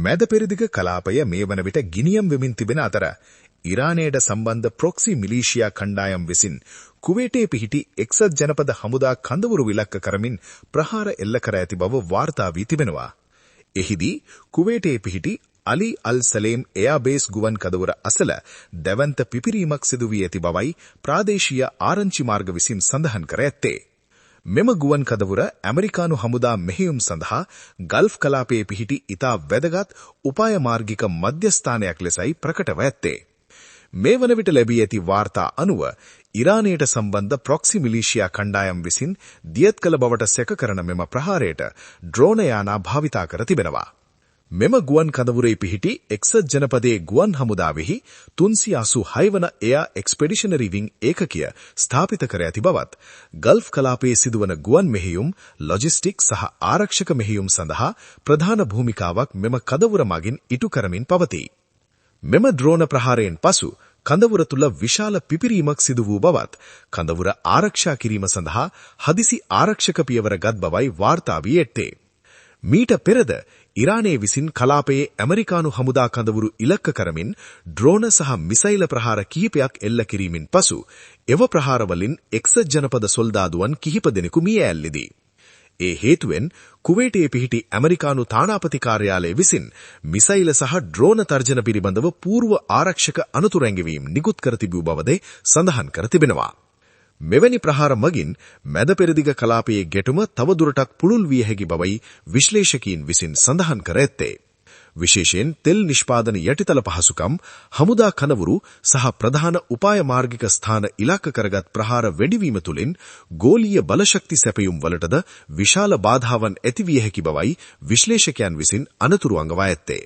මැද පෙරදිග කලාපය මේ වන විට ගිනියම් වෙමින් තිබෙන අතර ඉරානයට සම්බන්ධ ප්‍රොක්සි මිලීෂියා කණ්ඩායම් විසින් කුවේටයේ පිහිටි එක්සත් ජනපද හමුදා කඳවුරු විලක්ක කරමින් ප්‍රහාර එල්ල කර ඇති බව වාර්තා වී තිබෙනවා. එහිදී කුවේටයේ පිහිටි අලි අල් සලේම් එයාබේස් ගුවන් කඳවුර අසල දැවන්ත පිපිරීමක් සිදු වී ඇති බවයි ප්‍රාදේශීය ආරංචි මාර්ග විසින් සඳහන් කර ඇත්තේ. මෙම ගුවන් කඳවුර ඇමරිකානු හමුදා මෙහෙයුම් සඳහා ගල්ෆ් කලාපයේ පිහිටි ඉතා වැදගත් උපාය මාර්ගික මධ්‍යස්ථානයක් ලෙසයි ප්‍රකටව ඇත්තේ. මේ වන විට ලැබී ඇති වාර්තා අනුව ඉරානයට සම්බන්ධ ප්‍රොක්සි මිලීෂියා කණ්ඩායම් විසින් දියත් කළ බවට සැක කරන මෙම ප්‍රහාරයට ඩ්‍රෝන යානා භාවිතා කර තිබෙනවා. මෙම ගුවන් කඳවුරේ පිහිටි එක්සත් ජනපදයේ ගුවන් හමුදාවෙහි 386 වන එයා එක්ස්පෙඩිෂනරි විං ඒකකය ස්ථාපිත කර ඇති බවත් ගල්ෆ් කලාපයේ සිදුවන ගුවන් මෙහෙයුම්, ලොජිස්ටික් සහ ආරක්ෂක මෙහෙයුම් සඳහා ප්‍රධාන භූමිකාවක් මෙම කඳවුර මගින් ඉටු කරමින් පවතී. මෙම ඩ්‍රෝන ප්‍රහාරයෙන් පසු කඳවුර තුල විශාල පිපිරීමක් සිදු වූ බවත් කඳවුර ආරක්ෂා කිරීම සඳහා හදිසි ආරක්ෂක පියවර ගත් බවයි වාර්තා වී ඇත්තේ. මීට පෙරද ඉරානයේ විසින් කලාපයේ ඇමරිකානු හමුදා කඳවුරු ඉලක්ක කරමින් ඩ්‍රෝන සහ මිසයිල ප්‍රහාර කිහිපයක් එල්ල කිරීමෙන් පසු එව ප්‍රහාරවලින් එක්සත් ජනපද සොල්දාදුවන් කිහිප දෙනෙකු මිය ඇල්ලෙදී. ඒ හේතුවෙන් කුවේටයේ පිහිටි ඇමරිකානු තානාපති කාර්යාලය විසින් මිසයිල සහ ඩ්‍රෝන තර්ජන පිළිබඳව పూర్ව ආරක්ෂක අනතුරු ඇඟවීම් නිකුත් කර තිබූ බවද සඳහන් කර තිබෙනවා. මෙවැනි ප්‍රහාර මගින් මැද පෙරදිග කලාපයේ ගැටුම තවදුරටත් පුළුල් විය හැකි බවයි විශ්ලේෂකීන් විසින් සඳහන් කර ඇත්තේ. විශේෂයෙන් තෙල් නිෂ්පාදන යටිතල පහසුකම්, හමුදා කඳවුරු සහ ප්‍රධාන උපාය මාර්ගික ස්ථාන ඉලක්ක කරගත් ප්‍රහාර වැඩිවීම තුළින් ගෝලීය බලශක්ති සැපයුම් වලටද විශාල බාධාවන් ඇති විය හැකි බවයි විශ්ලේෂකයන් විසින් අනතුරු අඟවා ඇත්තේ.